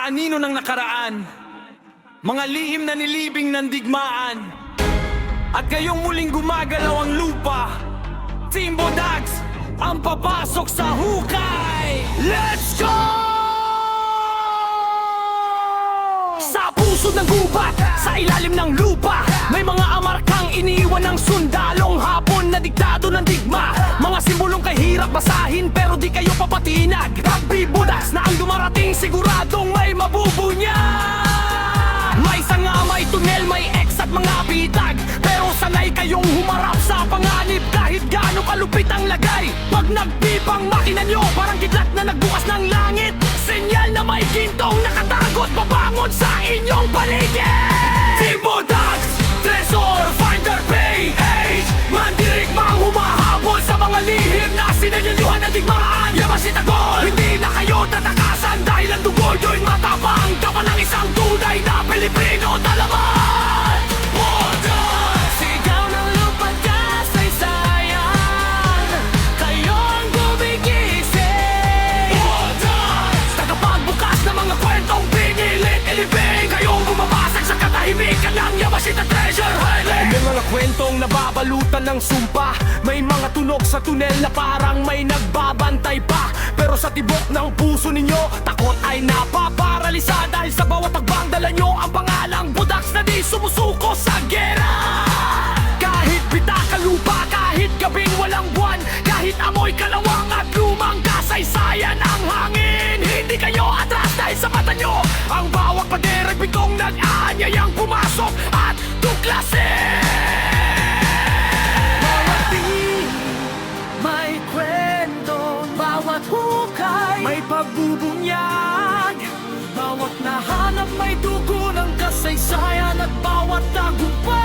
anino ng nakaraan, mga lihim na nilibing ng digmaan. At ngayong muling gumagalaw ang lupa, Team Bodags ang papasok sa hukay. Let's go! Sa puso ng gubat, sa ilalim ng lupa, may mga amarkang iniwan ng sundalong hapon na diktado ng digma. Mga simbolong kahirap basahin pero di kayo papatinag. Rugby Bodags na ang dumarating, siguradong may mabubunya. May sanga, may tunnel, may X at mga bitag, pero sanay kayong humarap sa panganib kahit gaano kalupit ang lagay. Pag nagpipang makina nyo, parang kidlat na nagbukas ng langit, senyal na may gintong nakatagot babangon sa inyong paligid. Team Bodags, Treasure Finder PH, mandirigmang humahabol sa mga lihim na sinanilyuhan ng digmaan. Yamashita Gold, hindi na kayo tatakasan dahil ang dugo nyo'y matapang. Kapal ng isang tunay na Pilipino talaman. Bodags, sigaw ng lupa kasaysayan, kayo ang gumigising. Bodags, tagapagbukas ng mga kwentong pinilit ilibing, kayong bumabasag sa katahimikan ng Yamashita Treasure Highway. May mga kwentong nababalutan ng sumpa, may mga tunog sa tunel na parang may nagbabantay pa. Pero sa tibok ng puso ninyo, takot ay napaparalisa, dahil sa bawat tagbang dala nyo ang pangalang Bodags na di sumusuko sa gera. Kahit bitaka lupa, kahit gabing walang buwan, kahit amoy kalawang at lumang kasaysayan ang hangin, hindi kayo atras dahil sa mata nyo ang bawat pader ay bigong nag-aanyayang pumasok at tuklasin. Bawat tingin, may kwento, bawat hukay may pagbubunyag, bawat nahanap may dugo ng kasaysayan, at bawat tagumpay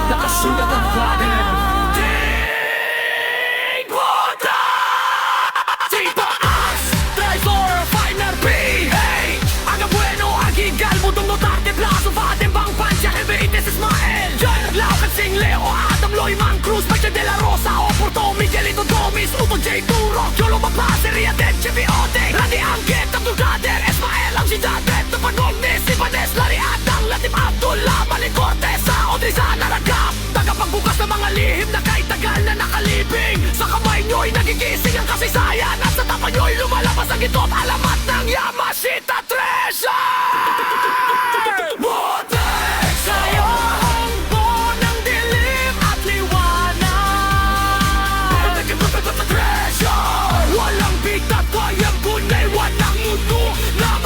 nakasulat ang pader. Team Bodags! Team Bodags! Treasure Finder PH, Aga Bueno, Agigal, Budong Notarte, Plazo, Vadembang, Pansya, Hebetes, Ismael, John Laucan, Sing, Leo, Adam, Loyman, Cruz, Pacha de la Rosa, Oporto, Miguelito, Domis, Uto, J. Turo, Yolo, Mapase, Riaden, Chevy, Ote, Rani, Angket, Abdul Kader, Ismael, ang Sidadet, Tapanognes, Ibanez, Lari, Adang, Latim, Abdullah, Malik, Cortesa, Odriza, Naragap, tagapagbukas ng mga lihim na kahit tagal na nakalibing. Sa kamay nyo'y nagigising ang kasaysayan, at sa tapan nyo'y lumalabas ang ito't alamat ng Yamashita Treasure! Bodags! Kayo ang buo ng dilim at liwanag. Treasure! Walang bigat, kayang kunay, walang mundo na